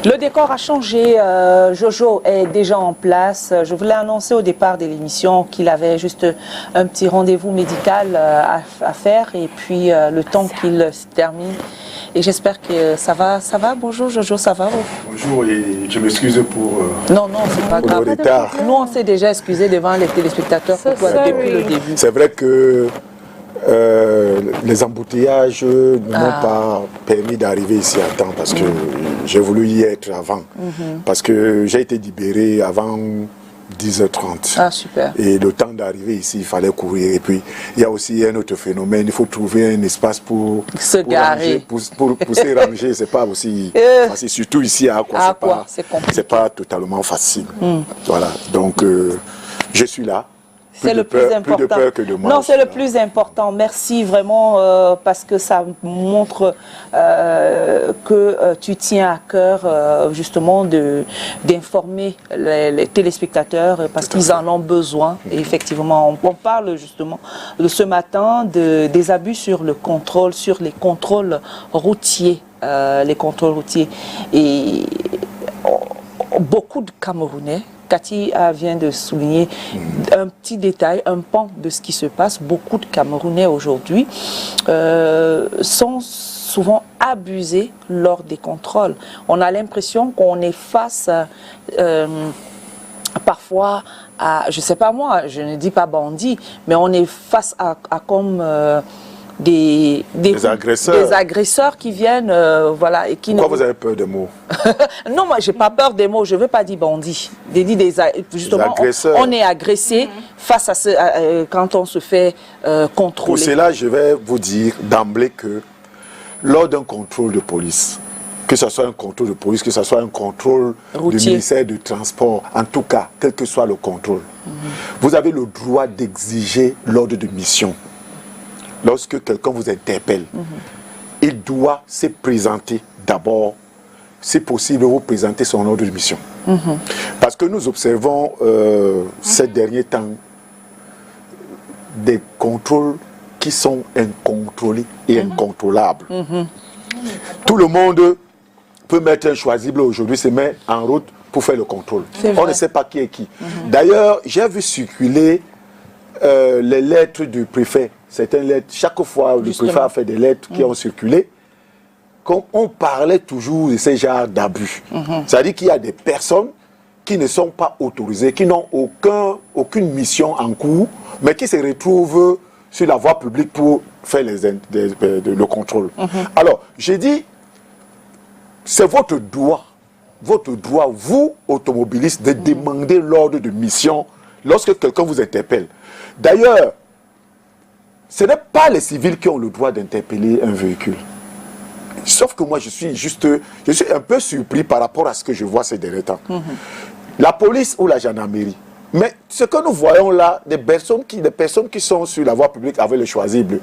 Le décor a changé, Jojo est déjà en place. Je voulais annoncer au départ de l'émission qu'il avait juste un petit rendez-vous médical à faire et puis le temps qu'il se termine. Et j'espère que ça va. Ça va? Bonjour Jojo, ça va? Bonjour et je m'excuse pour, non, c'est pas grave. le retard. Nous, on s'est déjà excusé devant les téléspectateurs depuis le début. C'est vrai que les embouteillages ne m'ont pas permis d'arriver ici à temps parce que j'ai voulu y être avant. Parce que j'ai été libéré avant 10h30. Ah, super. Et le temps d'arriver ici, il fallait courir. Et puis, il y a aussi un autre phénomène. Il faut trouver un espace pour se garer. Pour se ranger. C'est pas aussi facile. Surtout ici à Aqua, c'est pas totalement facile. Voilà. Donc, je suis là. C'est le plus important. Plus de peur que de mort. Non, c'est le plus important. Merci vraiment parce que ça montre que tu tiens à cœur justement d'informer les téléspectateurs parce qu'ils en ont besoin. Et effectivement, on parle justement de ce matin des abus sur le contrôle, sur les contrôles routiers. Et beaucoup de Camerounais, Cathy vient de souligner un petit détail, un pan de ce qui se passe. Beaucoup de Camerounais aujourd'hui sont souvent abusés lors des contrôles. On a l'impression qu'on est face parfois à, je ne sais pas moi, je ne dis pas bandit, mais on est face à comme des agresseurs qui viennent, voilà, et qui. Pourquoi vous avez peur des mots? Non, moi j'ai pas peur des mots. Je veux pas dire bandit. Justement, on est agressé face à quand on se fait contrôler. Pour cela, je vais vous dire d'emblée que lors d'un contrôle de police, que ce soit un contrôle de police, que ce soit un contrôle du ministère du Transport, en tout cas, quel que soit le contrôle, vous avez le droit d'exiger l'ordre de mission. Lorsque quelqu'un vous interpelle, il doit se présenter d'abord, si possible, vous présenter son ordre de mission. Parce que nous observons ces derniers temps des contrôles qui sont incontrôlés et incontrôlables. Tout le monde peut mettre un choisible aujourd'hui, se met en route pour faire le contrôle. On ne sait pas qui est qui. D'ailleurs, j'ai vu circuler les lettres du préfet. Certaines lettres, chaque fois le préfet a fait des lettres qui ont circulé, on parlait toujours de ces genres d'abus. C'est-à-dire qu'il y a des personnes qui ne sont pas autorisées, qui n'ont aucune mission en cours, mais qui se retrouvent sur la voie publique pour faire le contrôle. Alors, j'ai dit, c'est votre droit, vous, automobilistes, de demander l'ordre de mission lorsque quelqu'un vous interpelle. D'ailleurs, ce n'est pas les civils qui ont le droit d'interpeller un véhicule. Sauf que moi, je suis un peu surpris par rapport à ce que je vois ces derniers temps. La police ou la gendarmerie. Mais ce que nous voyons là, des personnes qui sont sur la voie publique avec le choisible,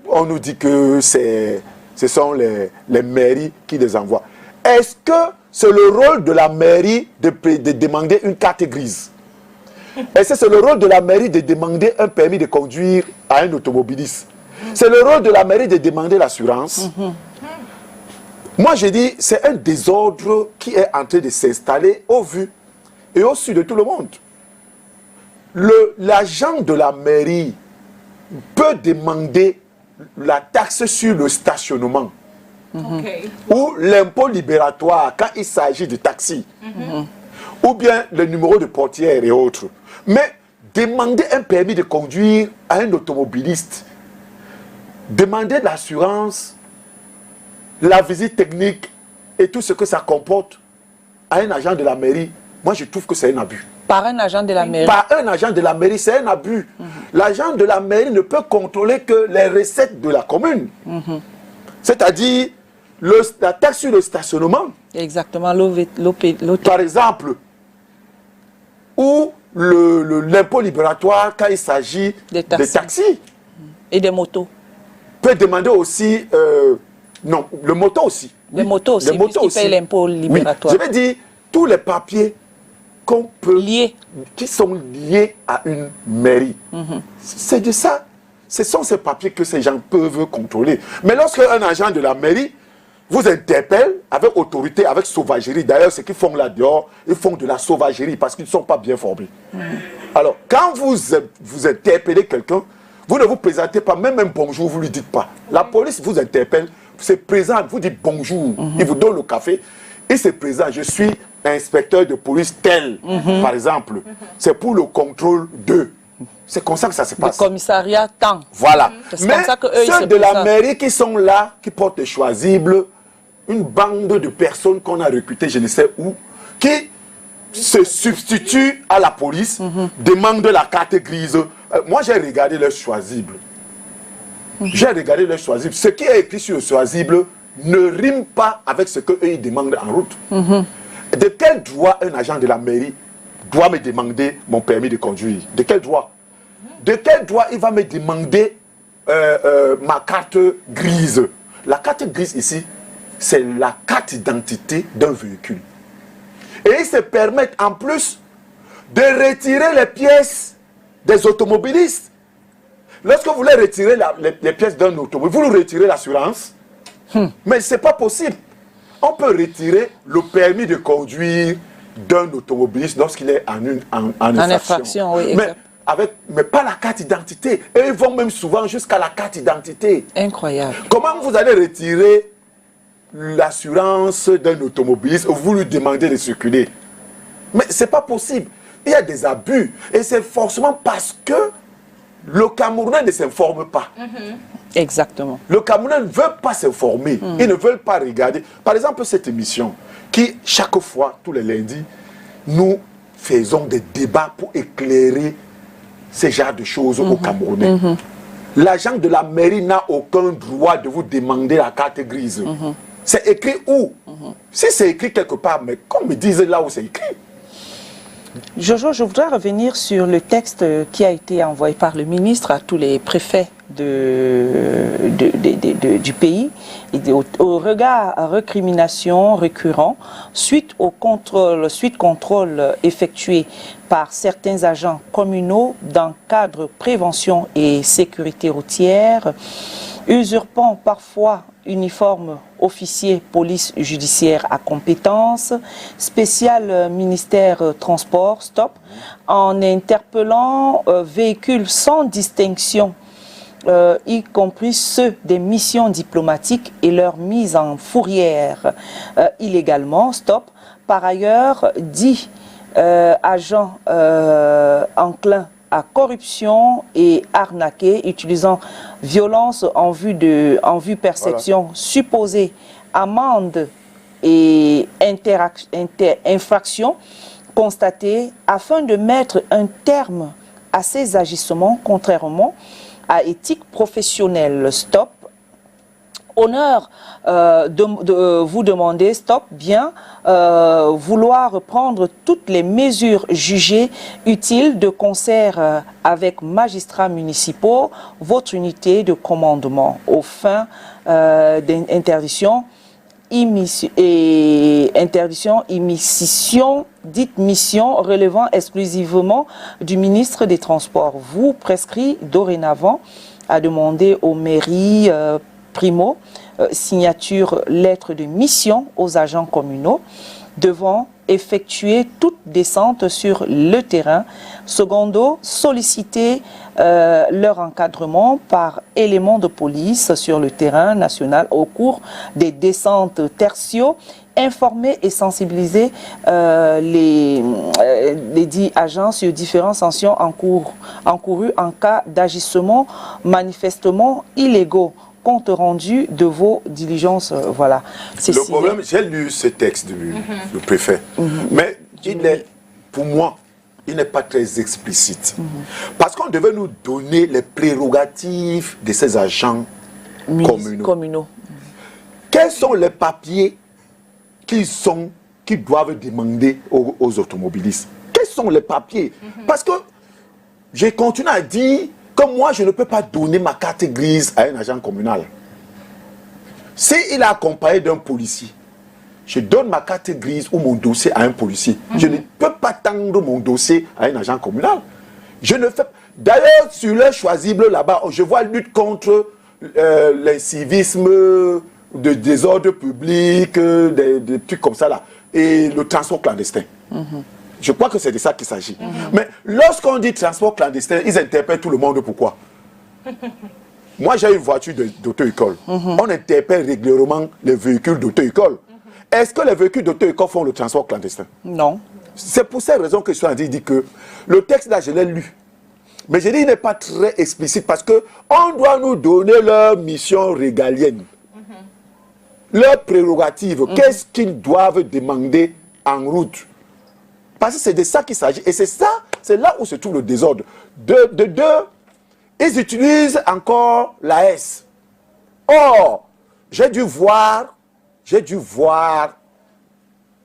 on nous dit que ce sont les mairies qui les envoient. Est-ce que c'est le rôle de la mairie de demander une carte grise? Est-ce que c'est le rôle de la mairie de demander un permis de conduire à un automobiliste? C'est le rôle de la mairie de demander l'assurance. Moi, je dis, c'est un désordre qui est en train de s'installer au vu et au su de tout le monde. L'agent de la mairie peut demander la taxe sur le stationnement ou l'impôt libératoire quand il s'agit de taxi. Ou bien le numéro de portière et autres. Mais demander un permis de conduire à un automobiliste, demander de l'assurance, la visite technique et tout ce que ça comporte à un agent de la mairie, moi je trouve que c'est un abus. Par un agent de la mairie? Par un agent de la mairie, c'est un abus. L'agent de la mairie ne peut contrôler que les recettes de la commune. C'est-à-dire la taxe sur le stationnement. Exactement, par exemple, ou l'impôt libératoire quand il s'agit des taxis. Et des motos. Peut demander aussi, non, le moto aussi. Les motos aussi, qui payent l'impôt libératoire. Oui. Je veux dire, tous les papiers qu'on peut, qui sont liés à une mairie. C'est de ça. Ce sont ces papiers que ces gens peuvent contrôler. Mais lorsque un agent de la mairie vous interpellent avec autorité, avec sauvagerie. D'ailleurs, ce qu'ils font là dehors, ils font de la sauvagerie parce qu'ils ne sont pas bien formés. Alors, quand vous interpellez quelqu'un, vous ne vous présentez pas, même un bonjour, vous ne lui dites pas. La police vous interpelle, se présente, vous dites bonjour, il vous donne le café, il se présente, je suis inspecteur de police tel, par exemple. C'est pour le contrôle d'eux. C'est comme ça que ça se passe. Le commissariat tant. Voilà. Mais comme ça que eux, ceux de la mairie qui sont là, qui portent les choisibles, une bande de personnes qu'on a recrutées, je ne sais où, qui se substituent à la police, demandent la carte grise. Moi, j'ai regardé leur choisible. J'ai regardé leur choisible. Ce qui est écrit sur le choisible ne rime pas avec ce qu'eux ils demandent en route. De quel droit un agent de la mairie doit me demander mon permis de conduire? De quel droit? De quel droit il va me demander ma carte grise? La carte grise ici, c'est la carte d'identité d'un véhicule. Et ils se permettent en plus de retirer les pièces des automobilistes. Lorsque vous voulez retirer les pièces d'un automobile, vous nous retirez l'assurance. Mais ce n'est pas possible. On peut retirer le permis de conduire d'un automobiliste lorsqu'il est en infraction. Oui, mais pas la carte d'identité. Et ils vont même souvent jusqu'à la carte d'identité. Incroyable. Comment vous allez retirer l'assurance d'un automobiliste ou vous lui demandez de circuler? Mais ce n'est pas possible. Il y a des abus. Et c'est forcément parce que le Camerounais ne s'informe pas. Exactement. Le Camerounais ne veut pas s'informer. Ils ne veulent pas regarder. Par exemple, cette émission qui, chaque fois, tous les lundis, nous faisons des débats pour éclairer ces genres de choses au Camerounais. L'agent de la mairie n'a aucun droit de vous demander la carte grise. C'est écrit où? Si c'est écrit quelque part, mais qu'on me dise là où c'est écrit. Jojo, je voudrais revenir sur le texte qui a été envoyé par le ministre à tous les préfets du pays au regard à récrimination récurrent suite au contrôle effectué par certains agents communaux dans le cadre prévention et sécurité routière, usurpant parfois uniforme officier police judiciaire à compétence, spécial ministère transport, stop, en interpellant véhicules sans distinction, y compris ceux des missions diplomatiques et leur mise en fourrière illégalement, stop. Par ailleurs, dit agents enclins à corruption et arnaquer, utilisant violence en vue perception supposée, amende et infraction constatée afin de mettre un terme à ces agissements contrairement à éthique professionnelle. Stop. Honneur de vous demander, stop, bien, vouloir prendre toutes les mesures jugées utiles de concert avec magistrats municipaux, votre unité de commandement, aux fins d'interdiction, immission, dite mission relevant exclusivement du ministre des Transports. Vous prescrit dorénavant à demander aux mairies primo, signature lettre de mission aux agents communaux devant effectuer toute descente sur le terrain. Secondo, solliciter leur encadrement par éléments de police sur le terrain national au cours des descentes tertiaux, informer et sensibiliser les dits agents sur différentes sanctions encourues en cas d'agissements manifestement illégaux. Compte rendu de vos diligences, voilà. Le problème, j'ai lu ce texte du préfet, mais pour moi, il n'est pas très explicite. Parce qu'on devait nous donner les prérogatives de ces agents communaux. Quels sont les papiers qu'ils doivent demander aux automobilistes? Quels sont les papiers? Parce que je continue à dire que moi, je ne peux pas donner ma carte grise à un agent communal. S'il est accompagné d'un policier, je donne ma carte grise ou mon dossier à un policier. Je ne peux pas tendre mon dossier à un agent communal. Je ne fais... D'ailleurs, sur le choisible là-bas, je vois lutte contre l'incivisme, de désordre public, des trucs comme ça là, et le transport clandestin. Je crois que c'est de ça qu'il s'agit. Mais lorsqu'on dit transport clandestin, ils interpellent tout le monde. Pourquoi? Moi, j'ai une voiture d'auto-école. On interpelle régulièrement les véhicules d'auto-école. Est-ce que les véhicules d'auto-école font le transport clandestin? Non. C'est pour cette raison que je suis en train de dire que le texte là, je l'ai lu. Mais je dis qu'il n'est pas très explicite parce qu'on doit nous donner leur mission régalienne. Leurs prérogatives. Qu'est-ce qu'ils doivent demander en route? Parce que c'est de ça qu'il s'agit. Et c'est ça, c'est là où se trouve le désordre. De deux, ils utilisent encore l'AS. Or, j'ai dû voir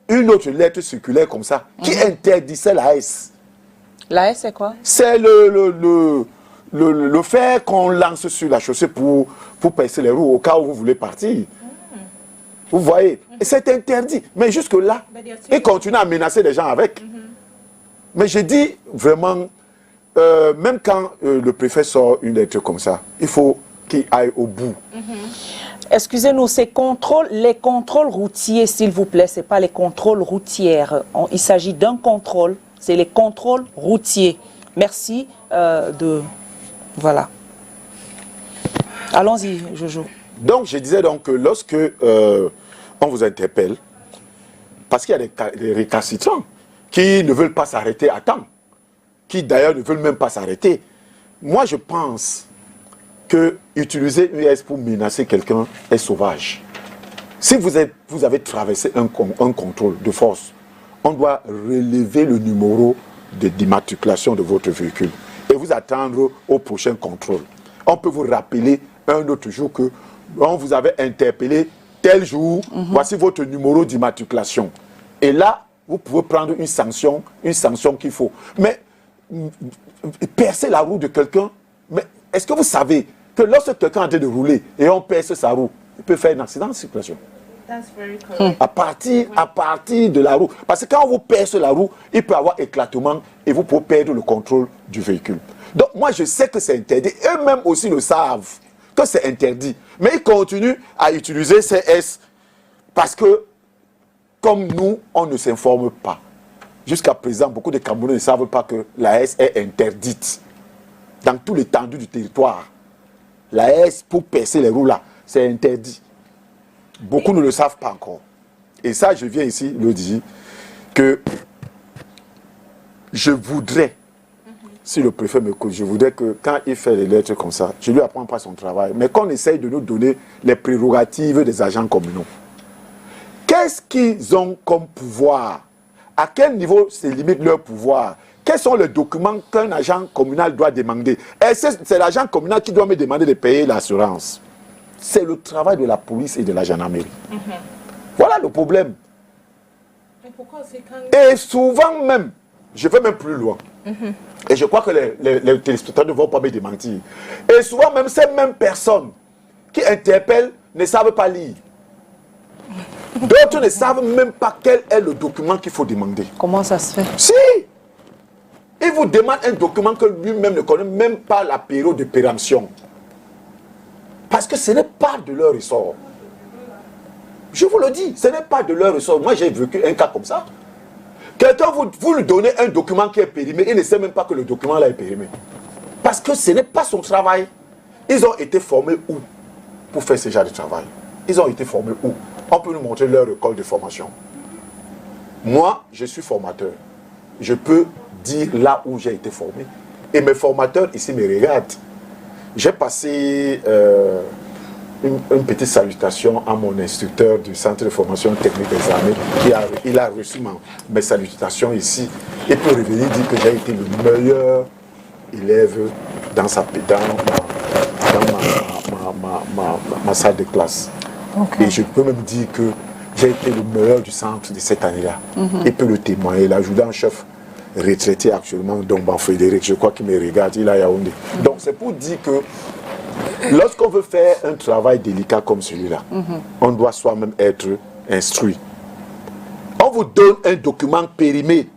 une autre lettre circulaire comme ça qui interdisait l'AS. L'AS, c'est quoi? C'est le fer qu'on lance sur la chaussée pour percer les roues au cas où vous voulez partir. Vous voyez? Et c'est interdit. Mais jusque-là, ils continuent à menacer les gens avec. Mais je dis vraiment, même quand le préfet sort une lettre comme ça, il faut qu'il aille au bout. Excusez-nous, les contrôles routiers, s'il vous plaît, ce n'est pas les contrôles routières. Il s'agit d'un contrôle, c'est les contrôles routiers. Merci Voilà. Allons-y, Jojo. Donc, je disais donc que lorsque on vous interpelle, parce qu'il y a des récalcitrants qui ne veulent pas s'arrêter à temps, qui d'ailleurs ne veulent même pas s'arrêter. Moi, je pense que utiliser US pour menacer quelqu'un est sauvage. Si vous avez traversé un contrôle de force, on doit relever le numéro d'immatriculation de votre véhicule et vous attendre au prochain contrôle. On peut vous rappeler un autre jour que on vous avait interpellé tel jour, voici votre numéro d'immatriculation. Et là, vous pouvez prendre une sanction qu'il faut. Mais percer la roue de quelqu'un, mais est-ce que vous savez que lorsque quelqu'un est en train de rouler et on perce sa roue, il peut faire un accident de circulation? À partir de la roue. Parce que quand on vous perce la roue, il peut y avoir éclatement et vous pouvez perdre le contrôle du véhicule. Donc moi je sais que c'est interdit. Eux-mêmes aussi le savent que c'est interdit. Mais ils continuent à utiliser ces S parce que comme nous, on ne s'informe pas. Jusqu'à présent, beaucoup de Camerounais ne savent pas que la S est interdite dans tout l'étendue du territoire. La S pour percer les roues là, c'est interdit. Beaucoup ne le savent pas encore. Et ça, je viens ici le dire que je voudrais, si le préfet me écoute, je voudrais que quand il fait les lettres comme ça, je ne lui apprends pas son travail, mais qu'on essaye de nous donner les prérogatives des agents communaux. Qu'est-ce qu'ils ont comme pouvoir? À quel niveau se limite leur pouvoir? Quels sont les documents qu'un agent communal doit demander? C'est l'agent communal qui doit me demander de payer l'assurance. C'est le travail de la police et de la gendarmerie. Voilà le problème. Et souvent même, je vais même plus loin. Et je crois que les téléspectateurs ne vont pas me démentir. Et souvent même, ces mêmes personnes qui interpellent ne savent pas lire. D'autres ne savent même pas quel est le document qu'il faut demander. Comment ça se fait? Si! Il vous demande un document que lui-même ne connaît même pas la période de péremption. Parce que ce n'est pas de leur ressort. Je vous le dis, ce n'est pas de leur ressort. Moi, j'ai vécu un cas comme ça. Quelqu'un, vous lui donnez un document qui est périmé, il ne sait même pas que le document là est périmé. Parce que ce n'est pas son travail. Ils ont été formés où pour faire ce genre de travail? Ils ont été formés où? On peut nous montrer leur école de formation. Moi, je suis formateur. Je peux dire là où j'ai été formé. Et mes formateurs ici me regardent. J'ai passé une petite salutation à mon instructeur du centre de formation technique des armées. Il a reçu mes salutations ici. Et pour revenir dire que j'ai été le meilleur élève dans ma salle de classe. Okay. Et je peux même dire que j'ai été le meilleur du centre de cette année-là. Il peut le témoigner. L'adjudant-chef retraité actuellement, donc Frédéric, je crois qu'il me regarde, il est à Yaoundé. Donc c'est pour dire que lorsqu'on veut faire un travail délicat comme celui-là, on doit soi-même être instruit. On vous donne un document périmé.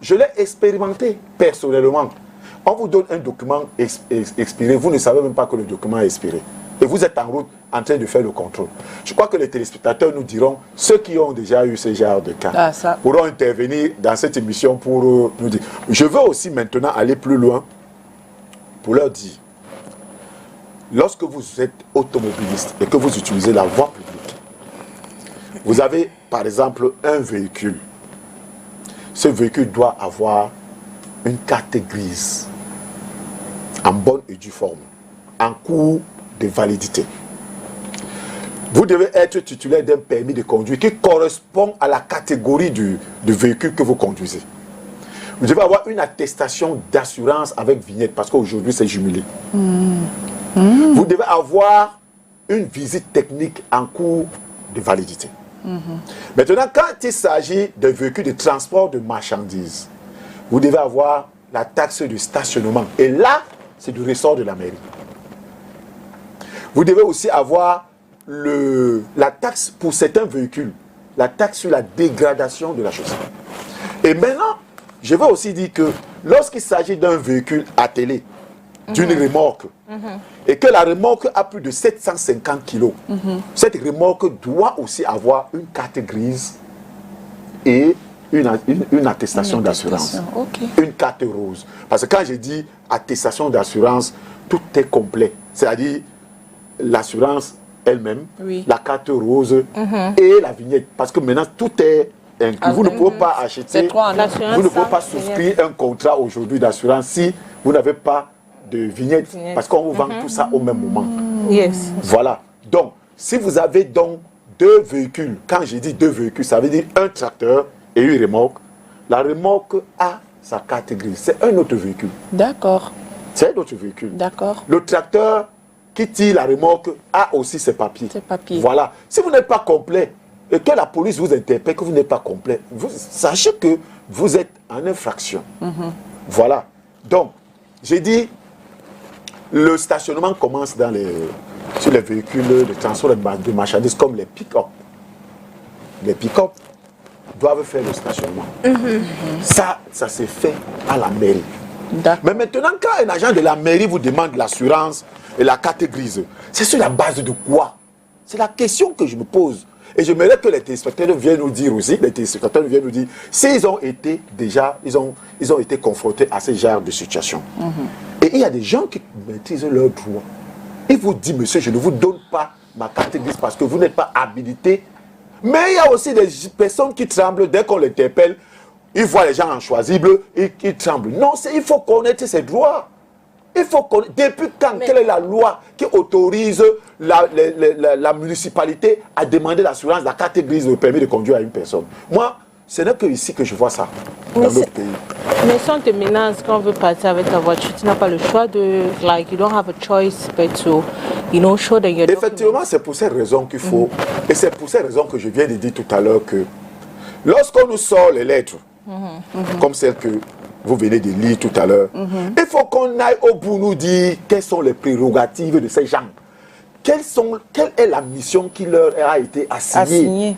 Je l'ai expérimenté personnellement. On vous donne un document expiré, vous ne savez même pas que le document est expiré. et vous êtes en route en train de faire le contrôle. Je crois que les téléspectateurs nous diront, ceux qui ont déjà eu ce genre de cas, pourront intervenir dans cette émission pour nous dire. Je veux aussi maintenant aller plus loin pour leur dire, lorsque vous êtes automobiliste et que vous utilisez la voie publique, vous avez par exemple un véhicule. Ce véhicule doit avoir une carte grise en bonne et due forme, en cours de validité. Vous devez être titulaire d'un permis de conduire qui correspond à la catégorie du véhicule que vous conduisez. Vous devez avoir une attestation d'assurance avec vignette, parce qu'aujourd'hui c'est jumelé. Vous devez avoir une visite technique en cours de validité. Maintenant, quand il s'agit de véhicules de transport de marchandises, vous devez avoir la taxe de stationnement. Et là, c'est du ressort de la mairie. Vous devez aussi avoir la taxe pour certains véhicules, la taxe sur la dégradation de la chaussée. Et maintenant, je veux aussi dire que lorsqu'il s'agit d'un véhicule attelé, d'une remorque, et que la remorque a plus de 750 kilos, cette remorque doit aussi avoir une carte grise et une attestation d'assurance. Une carte rose. Parce que quand je dis attestation d'assurance, tout est complet. C'est-à-dire l'assurance elle-même, la carte rose et la vignette. Parce que maintenant, tout est inclus. Vous ne pouvez pas acheter, vous ne pouvez pas souscrire un contrat aujourd'hui d'assurance si vous n'avez pas de vignette. Parce qu'on vous vend tout ça au même moment. Voilà. Donc, si vous avez donc deux véhicules, quand je dis deux véhicules, ça veut dire un tracteur et une remorque. La remorque a sa carte grise. C'est un autre véhicule. D'accord. C'est un autre véhicule. D'accord. Le tracteur qui tire la remorque a aussi ses papiers. Voilà. Si vous n'êtes pas complet et que la police vous interpelle, que vous n'êtes pas complet, vous sachez que vous êtes en infraction. Voilà. Donc, j'ai dit, le stationnement commence sur les véhicules de transport de marchandises comme les pick-up. Les pick-up doivent faire le stationnement. Ça s'est fait à la mairie. Mais maintenant, quand un agent de la mairie vous demande l'assurance et la carte grise, c'est sur la base de quoi? C'est la question que je me pose. Et j'aimerais que les téléspectateurs viennent nous dire aussi, s'ils ont été déjà, ils ont été confrontés à ce genre de situation. Et il y a des gens qui maîtrisent leurs droits. Ils vous disent, monsieur, je ne vous donne pas ma carte grise parce que vous n'êtes pas habilité. Mais il y a aussi des personnes qui tremblent dès qu'on les interpelle. Ils voient les gens inchoisibles et ils tremblent. Non, il faut connaître ses droits. Il faut connaître. Depuis quand, quelle est la loi qui autorise la municipalité à demander l'assurance, la carte grise, le permis de conduire à une personne? Moi, ce n'est que ici que je vois ça, dans notre pays. Mais si on te menace quand on veut passer avec ta voiture, tu n'as pas le choix de, you don't have a choice but to, show that you're Effectivement, c'est pour cette raison qu'il faut, et c'est pour cette raison que je viens de dire tout à l'heure que lorsqu'on nous sort les lettres, comme celle que vous venez de lire tout à l'heure, il faut qu'on aille au bout nous dire quelles sont les prérogatives de ces gens. Quelle est la mission qui leur a été assignée.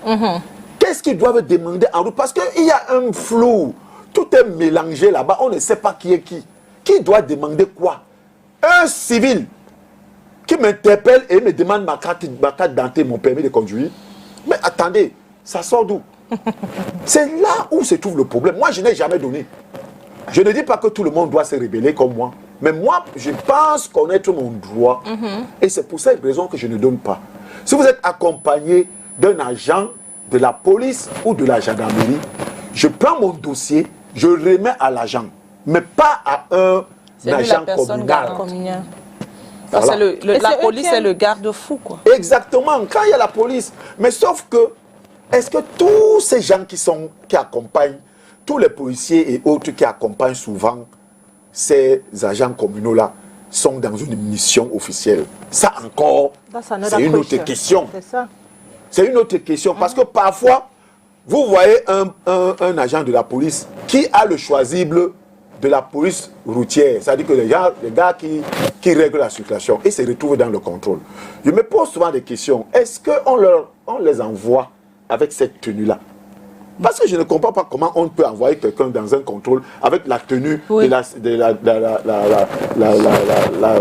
Qu'est-ce qu'ils doivent demander en route? Parce qu'il y a un flou. Tout est mélangé là-bas. On ne sait pas qui est qui. Qui doit demander quoi? Un civil qui m'interpelle et me demande ma carte d'identité, mon permis de conduire. Mais attendez, ça sort d'où? C'est là où se trouve le problème. Moi, je n'ai jamais donné. Je ne dis pas que tout le monde doit se rébeller comme moi. Mais moi, je pense connaître mon droit. Et c'est pour cette raison que je ne donne pas. Si vous êtes accompagné d'un agent de la police ou de la gendarmerie, je prends mon dossier, je le remets à l'agent, mais pas à un agent communal. Voilà. La police est le garde-fou, quoi. Exactement, quand il y a la police. Mais sauf que, est-ce que tous ces gens qui accompagnent, tous les policiers et autres qui accompagnent souvent ces agents communaux-là, sont dans une mission officielle? Ça encore, c'est une autre question. C'est une autre question, parce que parfois, vous voyez un agent de la police qui a le choisible de la police routière, c'est-à-dire que les gars qui règlent la circulation, et se retrouvent dans le contrôle. Je me pose souvent des questions. Est-ce qu'on les envoie avec cette tenue-là? Parce que je ne comprends pas comment on peut envoyer quelqu'un dans un contrôle avec la tenue de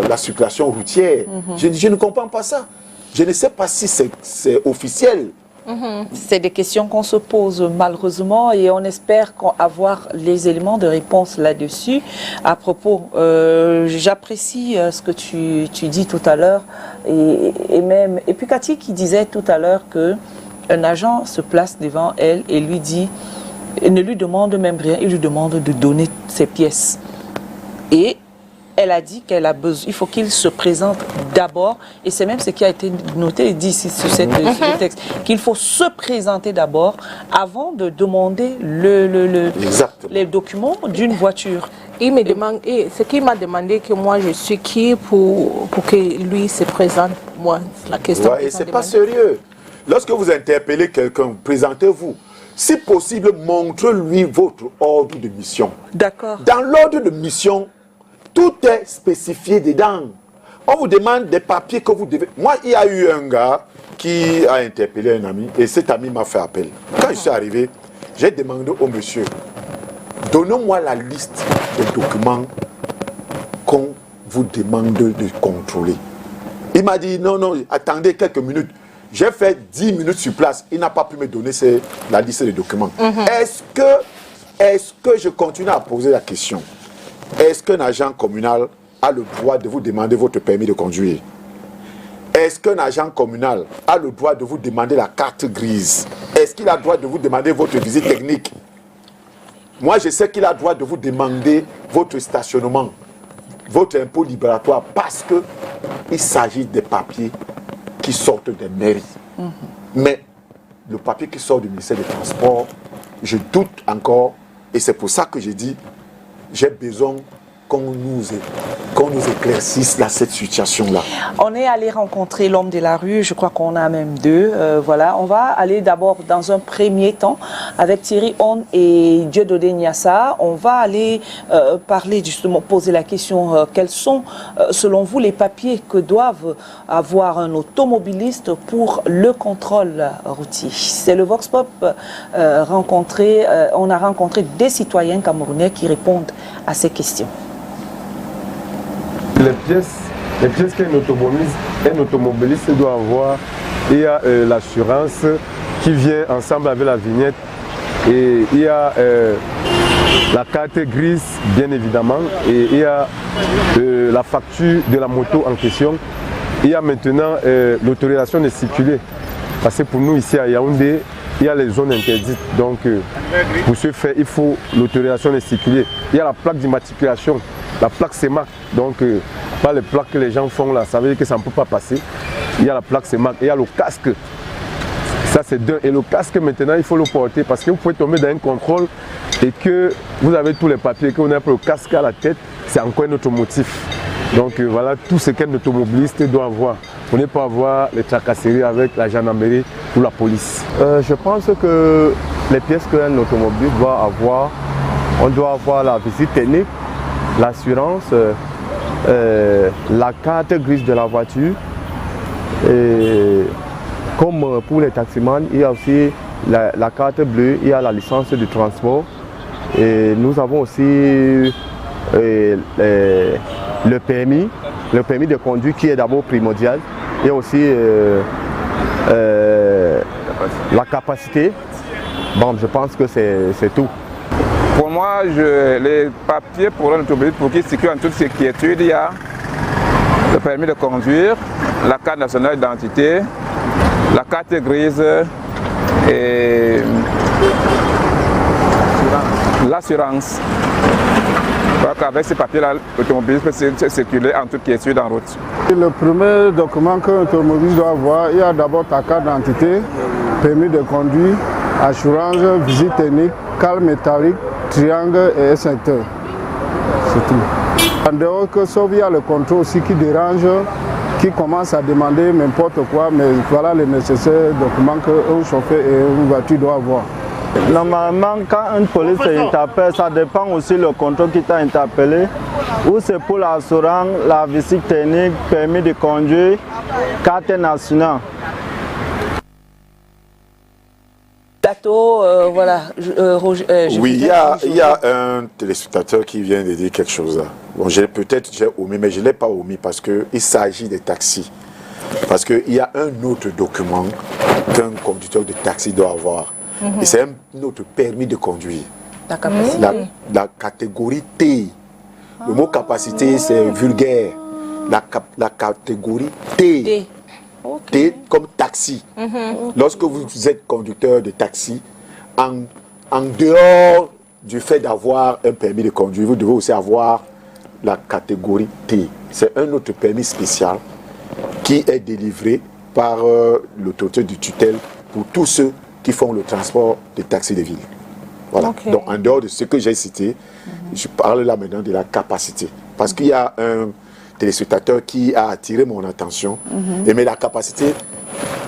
la circulation routière. Je ne comprends pas ça. Je ne sais pas si c'est officiel. C'est des questions qu'on se pose malheureusement et on espère avoir les éléments de réponse là-dessus. À propos, j'apprécie ce que tu dis tout à l'heure et puis Cathy qui disait tout à l'heure que un agent se place devant elle et lui dit, ne lui demande même rien, il lui demande de donner ses pièces. Et elle a dit qu'elle a besoin, il faut qu'il se présente d'abord, et c'est même ce qui a été noté et dit ici sur ce texte, qu'il faut se présenter d'abord avant de demander les documents d'une voiture. Il me demande, ce qu'il m'a demandé que moi je suis qui pour que lui se présente. Moi, la question. Et c'est pas sérieux. Lorsque vous interpellez quelqu'un, présentez-vous. Si possible, montrez-lui votre ordre de mission. D'accord. Dans l'ordre de mission, tout est spécifié dedans. On vous demande des papiers que vous devez... Moi, il y a eu un gars qui a interpellé un ami et cet ami m'a fait appel. Quand je suis arrivé, j'ai demandé au monsieur, donnez-moi la liste des documents qu'on vous demande de contrôler. Il m'a dit, non, attendez quelques minutes. J'ai fait 10 minutes sur place. Il n'a pas pu me donner la liste des documents. Est-ce que je continue à poser la question? Est-ce qu'un agent communal a le droit de vous demander votre permis de conduire? Est-ce qu'un agent communal a le droit de vous demander la carte grise? Est-ce qu'il a le droit de vous demander votre visite technique? Moi, je sais qu'il a le droit de vous demander votre stationnement, votre impôt libératoire, parce qu'il s'agit des papiers qui sortent des mairies. Mais le papier qui sort du ministère des Transports, je doute encore, et c'est pour ça que je dis, j'ai besoin qu'on nous éclaircisse cette situation-là. On est allé rencontrer l'homme de la rue, je crois qu'on a même deux. Voilà, on va aller d'abord dans un premier temps avec Thierry On et Dieudonné Niassa. On va aller parler justement, poser la question, quels sont selon vous les papiers que doivent avoir un automobiliste pour le contrôle routier. C'est le Vox Pop rencontré, on a rencontré des citoyens camerounais qui répondent à ces questions. Les pièces qu'un automobiliste doit avoir, il y a l'assurance qui vient ensemble avec la vignette et il y a la carte grise bien évidemment et il y a la facture de la moto en question. Il y a maintenant l'autorisation de circuler parce que pour nous ici à Yaoundé, il y a les zones interdites, donc pour ce faire, il faut l'autorisation de circuler. Il y a la plaque d'immatriculation, la plaque CEMAC, donc pas les plaques que les gens font là, ça veut dire que ça ne peut pas passer. Il y a la plaque CEMAC, il y a le casque, ça c'est deux. Et le casque maintenant, il faut le porter parce que vous pouvez tomber dans un contrôle et que vous avez tous les papiers, que vous n'avez pas le casque à la tête, c'est encore un autre motif. Donc voilà tout ce qu'un automobiliste doit avoir. Pour ne pas avoir les tracasseries avec la gendarmerie ou la police. Je pense que les pièces qu'un automobile doit avoir, on doit avoir la visite technique, l'assurance, la carte grise de la voiture. Et comme pour les taximans, il y a aussi la carte bleue, il y a la licence de transport. Et nous avons aussi le permis de conduire qui est d'abord primordial. Il y a aussi la capacité. Bon, je pense que c'est tout. Pour moi, les papiers pour un automobiliste pour qu'il circule en toute sécurité, il y a le permis de conduire, la carte nationale d'identité, la carte grise et l'assurance. Avec ces papiers-là, l'automobiliste peut circuler en toute quiétude en route. Le premier document qu'un automobiliste doit avoir, il y a d'abord ta carte d'identité, permis de conduire, assurance, visite technique, cale métallique, triangle et extincteur. C'est tout. En dehors que sauf il y a le contrôle aussi qui dérange, qui commence à demander n'importe quoi, mais voilà les nécessaires documents qu'un chauffeur et une voiture doivent avoir. Normalement, quand une police t'interpelle, ça dépend aussi le contrôle qui t'a interpellé. Ou c'est pour l'assurance, la visite technique, permis de conduire, carte nationale. plateau, voilà. Oui, il y a un téléspectateur qui vient de dire quelque chose là. Bon, peut-être j'ai omis, mais je ne l'ai pas omis parce qu'il s'agit des taxis. Parce qu'il y a un autre document qu'un conducteur de taxi doit avoir. Et c'est un autre permis de conduire. La capacité. La catégorie T. Le mot capacité, c'est vulgaire. La catégorie T. Okay. T comme taxi. Lorsque vous êtes conducteur de taxi, en dehors du fait d'avoir un permis de conduire, vous devez aussi avoir la catégorie T. C'est un autre permis spécial qui est délivré par l'autorité de tutelle pour tous ceux qui font le transport des taxis de ville. Voilà. Okay. Donc, en dehors de ce que j'ai cité, je parle là maintenant de la capacité. Parce qu'il y a un téléspectateur qui a attiré mon attention. Mais la capacité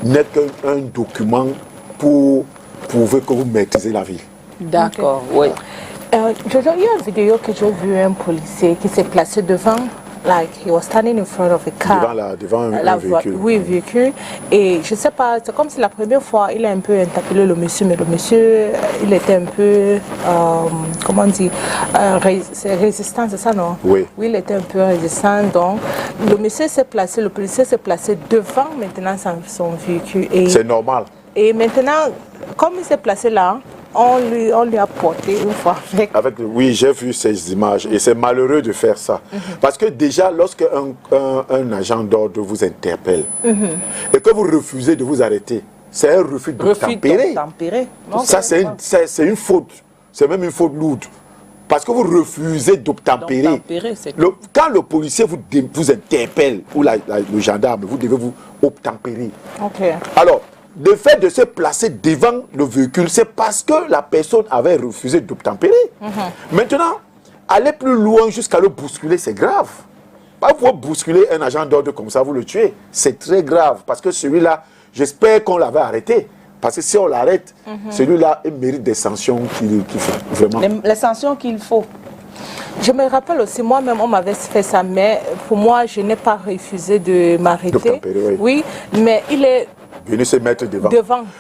n'est qu'un document pour prouver que vous maîtrisez la ville. D'accord, oui. Jojo, il y a une vidéo que j'ai vue un policier qui s'est placé devant. Like he was standing in front of a car. Devant un véhicule. Oui, véhicule. Et je sais pas, c'est comme si la première fois, il a un peu interpellé le monsieur, mais le monsieur, il était un peu, comment on dit, résistant, c'est ça, non? Oui. Oui, il était un peu résistant. Donc, le monsieur s'est placé, le policier s'est placé devant maintenant son véhicule. C'est normal. Et maintenant, comme il s'est placé là, on lui a porté une fois oui, j'ai vu ces images et c'est malheureux de faire ça. Parce que déjà, lorsque un agent d'ordre vous interpelle et que vous refusez de vous arrêter, c'est un refus d'obtempérer. Ça, c'est une faute. C'est même une faute lourde. Parce que vous refusez d'obtempérer. Quand le policier vous interpelle, ou le gendarme, vous devez vous obtempérer. Alors, le fait de se placer devant le véhicule, c'est parce que la personne avait refusé d'obtempérer. Maintenant, aller plus loin jusqu'à le bousculer, c'est grave. Pas pouvoir bousculer un agent d'ordre comme ça, vous le tuez. C'est très grave parce que celui-là, j'espère qu'on l'avait arrêté. Parce que si on l'arrête, celui-là, il mérite des sanctions qu'il faut. Vraiment. Les sanctions qu'il faut. Je me rappelle aussi, moi-même, on m'avait fait ça, mais pour moi, je n'ai pas refusé de m'arrêter. Oui, mais il est venu se mettre devant.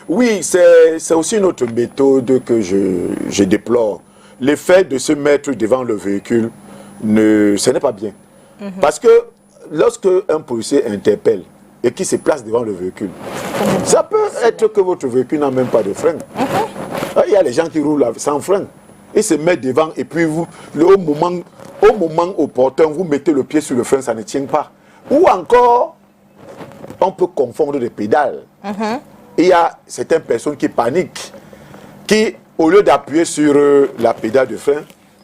Oui, c'est aussi une autre méthode que je déplore. Le fait de se mettre devant le véhicule, ce n'est pas bien. Parce que lorsque un policier interpelle et qu'il se place devant le véhicule, ça peut être que votre véhicule n'a même pas de frein. Il y a les gens qui roulent sans frein. Ils se mettent devant et puis vous, au moment opportun, vous mettez le pied sur le frein, ça ne tient pas. Ou encore, on peut confondre les pédales. Il y a certaines personnes qui paniquent, qui, au lieu d'appuyer sur la pédale de frein,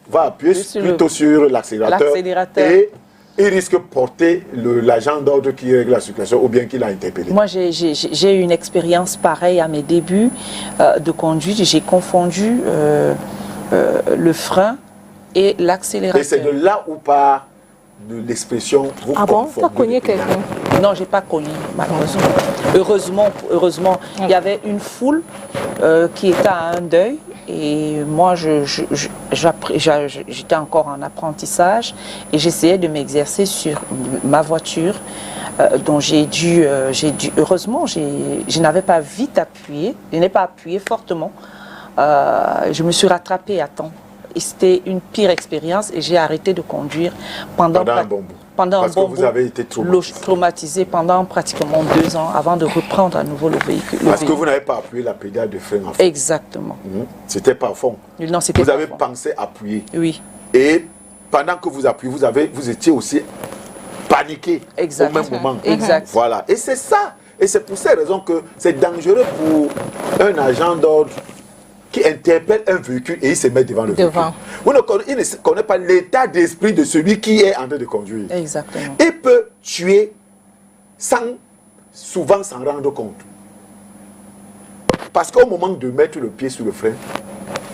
va appuyer plutôt sur l'accélérateur. Et il risque de porter l'agent d'ordre qui règle la circulation ou bien qui l'a interpellé. Moi, j'ai eu une expérience pareille à mes débuts de conduite. J'ai confondu le frein et l'accélérateur. Et c'est de là où part l'expression vous bon, tu as cogné quelqu'un? Non, je n'ai pas cogné, malheureusement. Heureusement, il y avait une foule qui était à un deuil. Et moi, j'étais encore en apprentissage et j'essayais de m'exercer sur ma voiture. Donc heureusement, je n'avais pas vite appuyé, je n'ai pas appuyé fortement. Je me suis rattrapée à temps. Et c'était une pire expérience et j'ai arrêté de conduire pendant un bon bout. Parce que vous avez été traumatisé pendant pratiquement 2 ans avant de reprendre à nouveau le véhicule. Parce que vous n'avez pas appuyé la pédale de frein en fond. Exactement. C'était pas à fond. Non, c'était vous avez pensé appuyer. Oui. Et pendant que vous appuyez, vous étiez aussi paniqué au même moment. Exact. Voilà. Et c'est ça. Et c'est pour ces raisons que c'est dangereux pour un agent d'ordre qui interpelle un véhicule et il se met devant le véhicule. Il ne connaît pas l'état d'esprit de celui qui est en train de conduire. Exactement. Il peut tuer souvent sans rendre compte. Parce qu'au moment de mettre le pied sur le frein,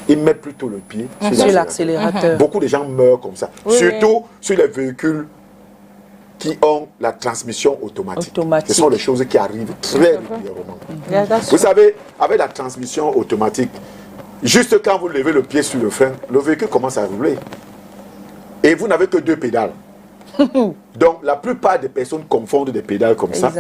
il met plutôt le pied sur l'accélérateur. Beaucoup de gens meurent comme ça. Surtout sur les véhicules qui ont la transmission automatique. Ce sont les choses qui arrivent très régulièrement. Vous savez, avec la transmission automatique, juste quand vous levez le pied sur le frein, le véhicule commence à rouler. Et vous n'avez que 2 pédales. Donc la plupart des personnes confondent des pédales comme ça.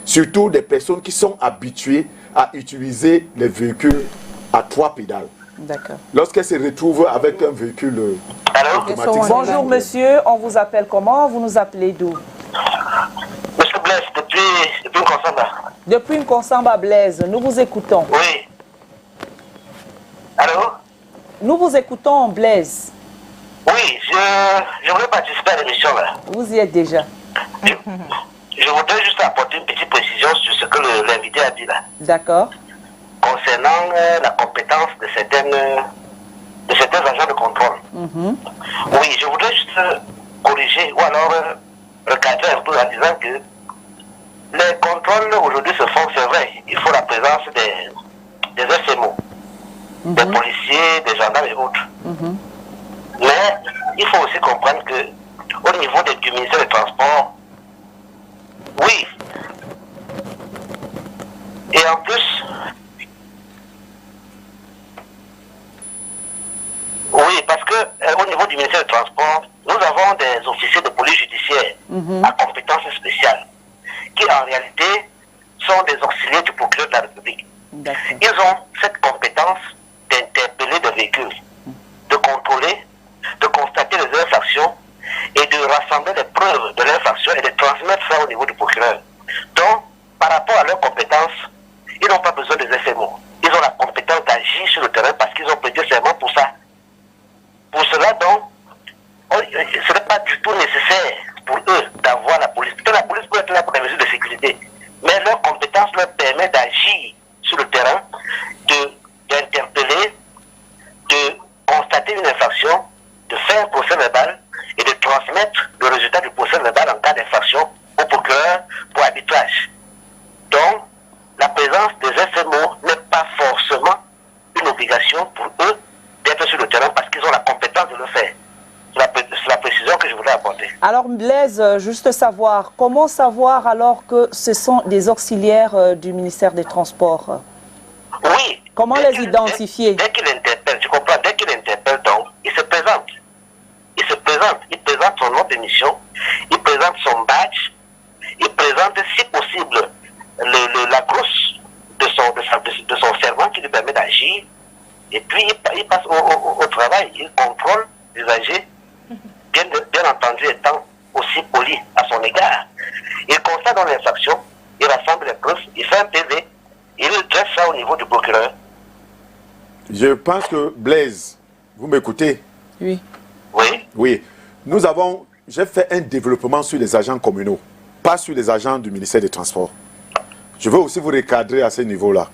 Surtout des personnes qui sont habituées à utiliser les véhicules à 3 pédales. D'accord. Lorsqu'elle se retrouve avec un véhicule automatique. Bonjour monsieur, on vous appelle comment? Vous nous appelez d'où? Monsieur Blaise, depuis une Consamba. Depuis une Consamba, Blaise, nous vous écoutons. Oui. Allô? Nous vous écoutons, Blaise. Oui, je voulais participer à l'émission là. Vous y êtes déjà. Je voudrais juste apporter une petite précision sur ce que l'invité a dit là. D'accord. Concernant la compétence de certains agents de contrôle. Oui, je voudrais juste corriger ou alors recadrer un peu en disant que les contrôles aujourd'hui se font, c'est vrai, il faut la présence des SMO, des policiers, des gendarmes et autres. Mais il faut aussi comprendre que au niveau du ministère des Transports, oui, et en plus, oui, parce que au niveau du ministère des Transports, nous avons des officiers de police judiciaire à compétence spéciale, qui en réalité sont des auxiliaires du procureur de la République. Ils ont cette compétence d'interpeller des véhicules, de contrôler, de constater les infractions et de rassembler les preuves de l'infraction et de transmettre ça au niveau du procureur. Donc, par rapport à leurs compétences, ils n'ont pas besoin des SMO. Ils ont la compétence d'agir sur le terrain parce qu'ils ont prêté serment pour ça. Pour cela, donc, ce n'est pas du tout nécessaire pour eux d'avoir la police. Peut-être la police peut être là pour des mesures de sécurité, mais leur compétence leur permet d'agir sur le terrain, d'interpeller, de constater une infraction, de faire un procès verbal et de transmettre le résultat du procès verbal en cas d'infraction au procureur pour arbitrage. Donc, la présence des SMO n'est pas forcément une obligation pour eux d'être sur le terrain parce qu'ils ont la compétence de le faire. C'est la précision que je voulais apporter. Alors Blaise, juste savoir, comment savoir alors que ce sont des auxiliaires du ministère des Transports? Oui. Comment les identifier? Dès qu'il interpelle, tu comprends, dès qu'il interpelle, donc, il se présente. Il se présente, il présente son nom d'émission, il présente son badge, il présente, si possible, la grosse de son serment qui lui permet d'agir, et puis il passe au travail, il contrôle l'usager, bien entendu étant aussi poli à son égard. Il constate dans l'infraction, il rassemble les preuves, il fait un PV, il dresse ça au niveau du procureur. Je pense que Blaise, vous m'écoutez? Oui. Oui. Oui. J'ai fait un développement sur les agents communaux, pas sur les agents du ministère des Transports. Je veux aussi vous recadrer à ce niveau-là.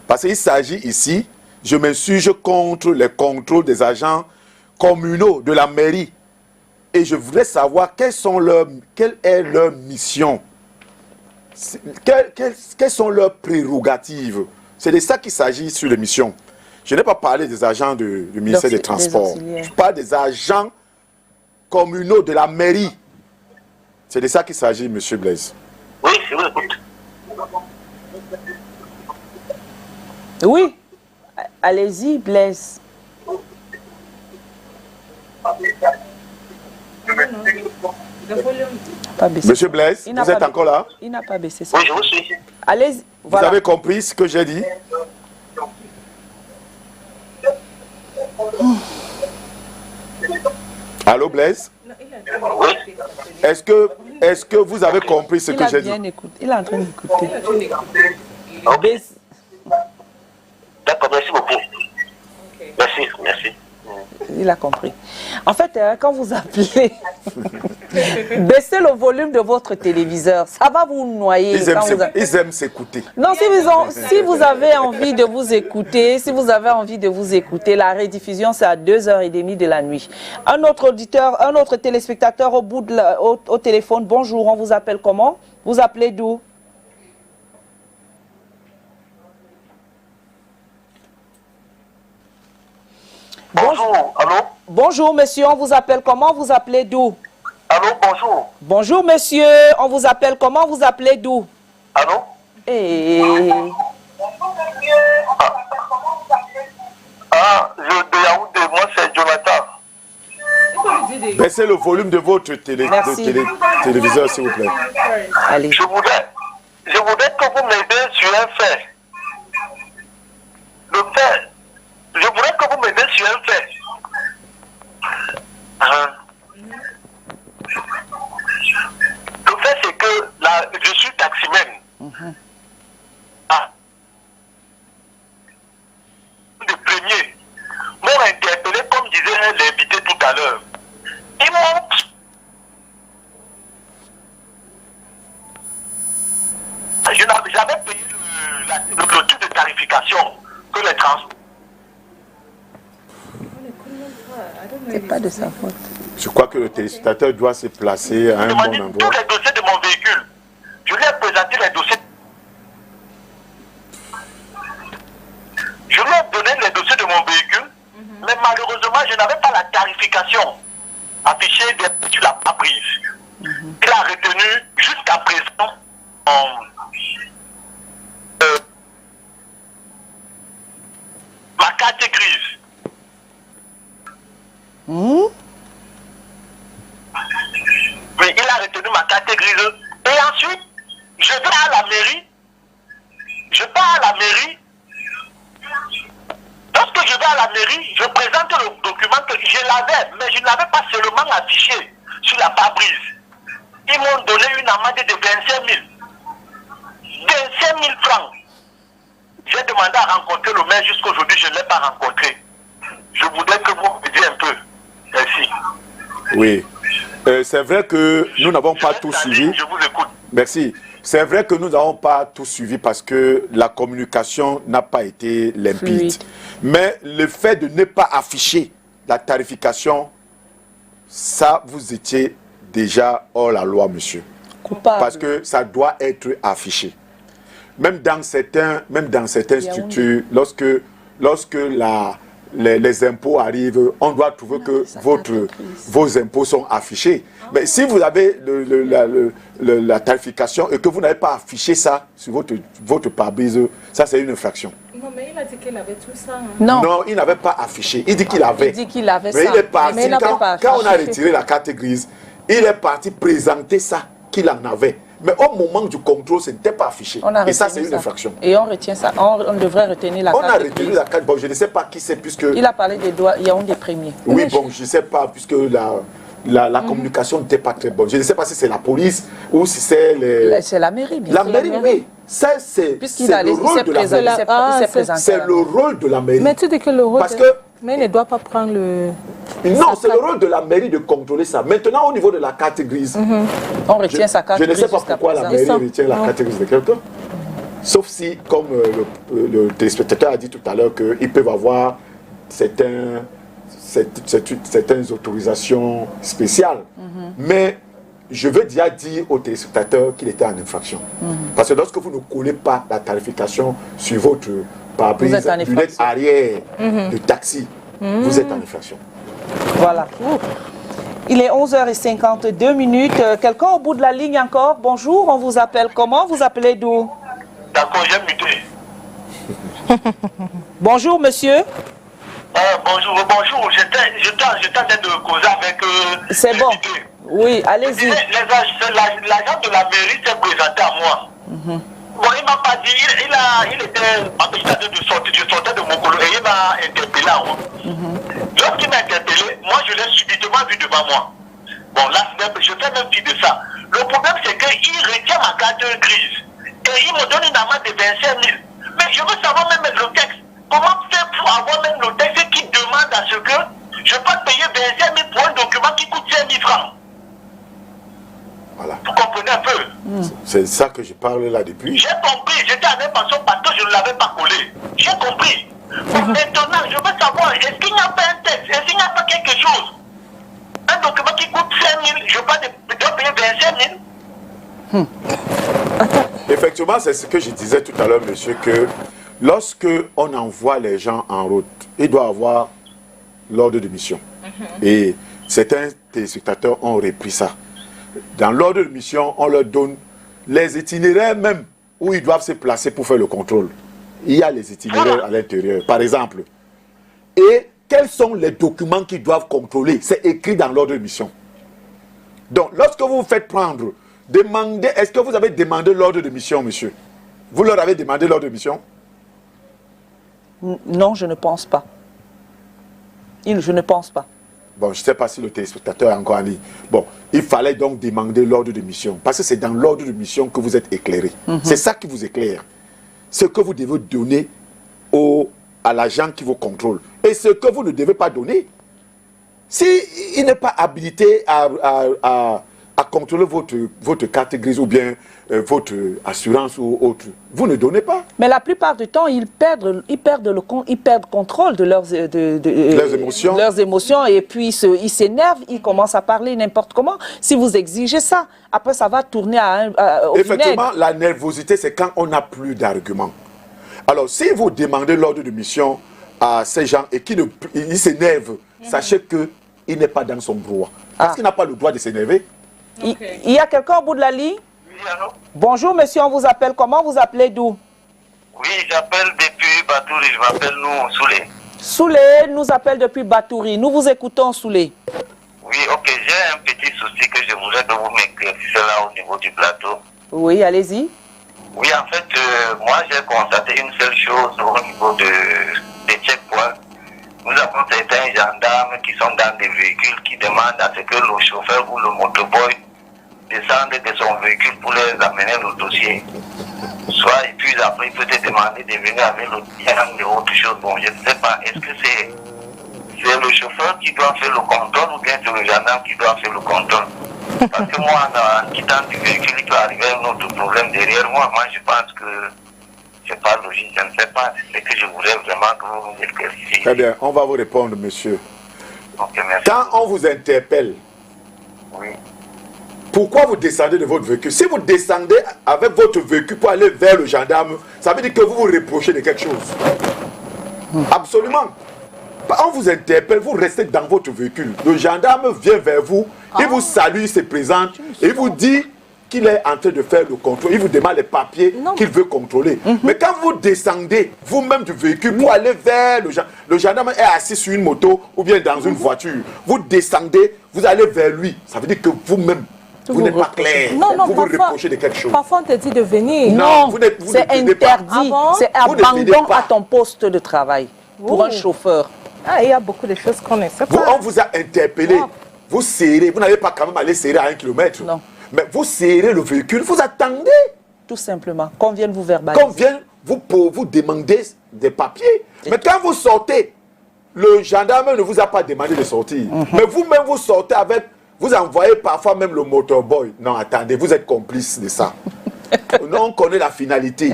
Parce qu'il s'agit ici, je m'insurge contre les contrôles des agents communaux de la mairie. Et je voudrais savoir quelle est leur mission. Quelles sont leurs prérogatives. C'est de ça qu'il s'agit sur l'émission. Je n'ai pas parlé des agents du ministère des Transports. Je parle des agents communaux de la mairie. C'est de ça qu'il s'agit, M. Blaise. Oui, je vous écoute. Oui. Allez-y, Blaise. Monsieur Blaise, vous êtes encore là? Il n'a pas baissé ça. Oui, je vous suis. Allez-y. Voilà. Vous avez compris ce que j'ai dit? Allô, Blaise? Oui. Est-ce que vous avez compris ce que j'ai dit? Il est en train d'écouter. Okay. D'accord, merci beaucoup. Merci, merci. Il a compris. En fait, quand vous appelez, baissez le volume de votre téléviseur. Ça va vous noyer. Ils aiment s'écouter. Non, si vous avez envie de vous écouter, la rediffusion, c'est à 2h30 de la nuit. Un autre auditeur, un autre téléspectateur au téléphone. Bonjour, on vous appelle comment? Vous appelez d'où? Bonjour, allô? Bonjour, monsieur, on vous appelle comment? Vous appelez d'où? Allô, bonjour. Bonjour, monsieur, on vous appelle comment? Vous appelez d'où? Allô? De Yaoundé, moi c'est Jonathan. Baissez le volume de votre téléviseur, s'il vous plaît. Allez. Je voudrais que vous m'aidez sur un fait. Le fait un fait. Le fait, c'est que je suis taximène. Le premier m'ont interpellé, comme disait l'invité tout à l'heure. Ils m'ont... J'avais payé le taux de tarification que les transports. C'est pas de sa faute. Je crois que le téléspectateur doit se placer à un bon endroit. Tous les dossiers de mon véhicule. Je lui ai présenté les dossiers. Je lui ai donné les dossiers de mon véhicule, mais malheureusement, je n'avais pas la tarification affichée sur la prise. Il a retenu jusqu'à présent ma carte grise. Oui, il a retenu ma carte grise. Et ensuite, je vais à la mairie. Je pars à la mairie. Lorsque je vais à la mairie, je présente le document que je l'avais, mais je ne l'avais pas seulement affiché sur la pare-brise. Ils m'ont donné une amende de 25 000. 25 000 francs. J'ai demandé à rencontrer le maire, jusqu'aujourd'hui, je ne l'ai pas rencontré. Je voudrais que vous m'aidiez un peu. Merci. Oui. C'est vrai que nous n'avons pas tout suivi. Je vous écoute. Merci. C'est vrai que nous n'avons pas tout suivi parce que la communication n'a pas été limpide. Fluide. Mais le fait de ne pas afficher la tarification, ça, vous étiez déjà hors la loi, monsieur. Coupable. Parce que ça doit être affiché. Même dans certaines structures, lorsque les impôts arrivent, on doit trouver que vos impôts sont affichés. Mais si vous avez la tarification et que vous n'avez pas affiché ça sur votre pare-brise, ça c'est une infraction. Non, mais il a dit qu'il avait tout ça. Hein. Non, il n'avait pas affiché. Il dit qu'il avait. Il dit qu'il avait mais ça. Il est parti. Mais il n'avait pas Quand on a affiché. retiré la carte grise, il est parti présenter ça qu'il en avait. Mais au moment du contrôle, ce n'était pas affiché. Et ça, c'est une infraction. Et on retient ça. On devrait retenir la carte. On a retenu la carte. Bon, je ne sais pas qui c'est puisque... Il a parlé des doigts. Il y a un des premiers. Oui, bon, je ne sais pas puisque la communication n'était pas très bonne. Je ne sais pas si c'est la police ou si c'est... C'est la mairie, bien La sûr. mairie, oui. Ça, c'est le rôle de la mairie. C'est le rôle de la mairie. Mais tu dis que le rôle... Parce que... Mais il ne doit pas prendre le... Non, c'est le rôle de la mairie de contrôler ça. Maintenant, au niveau de la carte grise, on retient sa carte grise. Je ne sais pas jusqu'à pourquoi la présent. mairie retient la carte grise de quelqu'un. Sauf si, comme le téléspectateur a dit tout à l'heure, qu'ils peuvent avoir certaines autorisations spéciales. Mais je veux déjà dire au téléspectateur qu'il était en infraction. Parce que lorsque vous ne collez pas la tarification sur votre pare-brise, lunette arrière de taxi, vous êtes en infraction. Voilà. Il est 11h52. Quelqu'un au bout de la ligne encore? Bonjour, on vous appelle comment? Vous appelez d'où? D'accord, j'ai muté. Bonjour, monsieur. Bonjour. J'étais en train de causer avec... C'est bon. Oui, allez-y. L'agent de la mairie s'est présenté à moi. Bon, il m'a pas dit, il était empêché de sortir, je sortais de mon colo et il m'a interpellé en route. Lorsqu'il m'a interpellé, moi je l'ai subitement vu devant moi. Bon, là, je fais même fi de ça. Le problème, c'est qu'il retient ma carte grise et il me donne une amende de 25 000. Mais je veux savoir même le texte. Comment faire pour avoir même le texte qui demande à ce que je peux payer 25 000 pour un document qui coûte 5 000 francs? Voilà. Vous comprenez un peu? C'est ça que je parle là depuis. J'ai compris, j'étais en information parce que je ne l'avais pas collé. J'ai compris. Maintenant, je veux savoir, est-ce qu'il n'y a pas un texte? Est-ce qu'il n'y a pas quelque chose? Un document qui coûte 5 000, je dois payer 25 000? Effectivement, c'est ce que je disais tout à l'heure, monsieur, que lorsque on envoie les gens en route, il doit avoir l'ordre de mission. Et certains téléspectateurs ont repris ça. Dans l'ordre de mission, on leur donne les itinéraires même où ils doivent se placer pour faire le contrôle. Il y a les itinéraires à l'intérieur, par exemple. Et quels sont les documents qu'ils doivent contrôler? C'est écrit dans l'ordre de mission. Donc, lorsque vous vous faites prendre, demandez, est-ce que vous avez demandé l'ordre de mission, monsieur? Vous leur avez demandé l'ordre de mission? Non, je ne pense pas. Je ne pense pas. Bon, je ne sais pas si le téléspectateur est encore en ligne. Bon, il fallait donc demander l'ordre de mission. Parce que c'est dans l'ordre de mission que vous êtes éclairé. C'est ça qui vous éclaire. Ce que vous devez donner à l'agent qui vous contrôle. Et ce que vous ne devez pas donner. S'il n'est pas habilité à contrôler votre carte grise ou bien votre assurance ou autre, vous ne donnez pas. Mais la plupart du temps, ils perdent contrôle de leurs émotions et puis ils s'énervent, ils commencent à parler n'importe comment. Si vous exigez ça, après ça va tourner au Effectivement, vinaigre. la nervosité, c'est quand on n'a plus d'arguments. Alors, si vous demandez l'ordre de mission à ces gens et qu'ils s'énervent, sachez qu'il n'est pas dans son droit. Parce qu'il n'a pas le droit de s'énerver. Il y a quelqu'un au bout de la ligne? Oui, allô? Bonjour monsieur, on vous appelle comment? Vous appelez d'où? Oui, j'appelle depuis Batouri, je m'appelle nous, Soulé. Soulé nous appelle depuis Batouri. Nous vous écoutons, Soulé. Oui, ok, j'ai un petit souci que je voudrais que vous m'éclaircissiez là au niveau du plateau. Oui, allez-y. Oui, en fait, moi j'ai constaté une seule chose au niveau des checkpoints. Nous avons certains gendarmes qui sont dans des véhicules qui demandent à ce que le chauffeur ou le motoboy descende de son véhicule pour les amener le dossier. Soit, et puis après, il peut te demander de venir avec le diable et autre chose. Bon, je ne sais pas, est-ce que c'est le chauffeur qui doit faire le contrôle ou bien c'est le gendarme qui doit faire le contrôle? Parce que moi, en quittant du véhicule, il peut arriver un autre problème derrière moi. Moi, je pense que c'est pas logique, je ne sais pas. C'est que je voudrais vraiment que vous nous éclairissiez. Très bien, on va vous répondre, monsieur. Ok, merci. Quand on vous interpelle, Oui. pourquoi vous descendez de votre véhicule? Si vous descendez avec votre véhicule pour aller vers le gendarme, ça veut dire que vous vous reprochez de quelque chose. Absolument. On vous interpelle, vous restez dans votre véhicule. Le gendarme vient vers vous, il vous salue, il se présente, et il vous dit qu'il est en train de faire le contrôle. Il vous demande les papiers qu'il veut contrôler. Mais quand vous descendez vous-même du véhicule pour aller vers le gendarme est assis sur une moto ou bien dans une voiture. Vous descendez, vous allez vers lui. Ça veut dire que vous-même, vous n'êtes pas clair. Non, vous vous reprochez de quelque chose. Parfois, on te dit de venir. Non, vous c'est ne venez pas. interdit. Ah bon? C'est Vous ne venez abandon pas. à ton poste de travail pour un chauffeur. Ah, il y a beaucoup de choses qu'on ne sait Vous, pas. on vous a interpellé, vous serrez, vous n'allez pas quand même aller serrer à 1 kilomètre. Non. Mais vous serrez le véhicule, vous attendez Tout simplement, qu'on vienne vous verbaliser. qu'on vienne vous demander des papiers. Mais quand vous sortez, le gendarme ne vous a pas demandé de sortir. Mais vous-même, vous sortez avec, vous envoyez parfois même le motorboy. Non, attendez, vous êtes complice de ça. Non, on connaît la finalité.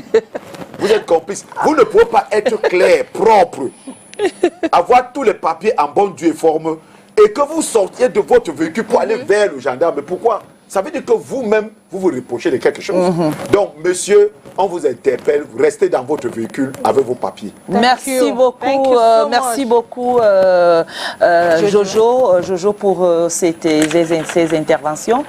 Vous êtes complice. Vous ne pouvez pas être clair, propre, avoir tous les papiers en bonne due et forme et que vous sortiez de votre véhicule pour aller vers le gendarme. Mais pourquoi? Ça veut dire que vous-même, vous vous reprochez de quelque chose. Donc, monsieur, on vous interpelle, vous restez dans votre véhicule avec vos papiers. Merci beaucoup, merci beaucoup Jojo pour ces interventions.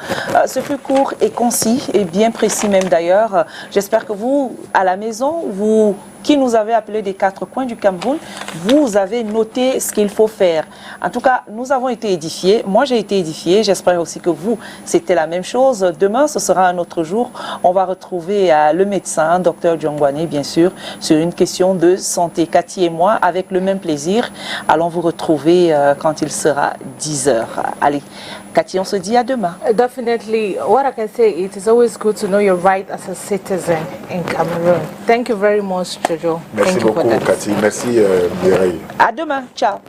Ce fut court et concis et bien précis même d'ailleurs. J'espère que vous, à la maison, vous qui nous avez appelés des 4 coins du Cameroun, vous avez noté ce qu'il faut faire. En tout cas, nous avons été édifiés. Moi, j'ai été édifiée. J'espère aussi que vous, c'était la même chose. Demain, ce sera un autre jour. On va retrouver le médecin, Dr Djongwane, bien sûr, sur une question de santé. Cathy et moi, avec le même plaisir, allons vous retrouver quand il sera 10 h. Allez, Cathy, on se dit à demain. Definitely. What I can say, it is always good to know your right as a citizen in Cameroon. Thank you very much, Jojo. Merci Thank you for beaucoup, that. Cathy. Merci, Mireille. À demain. Ciao.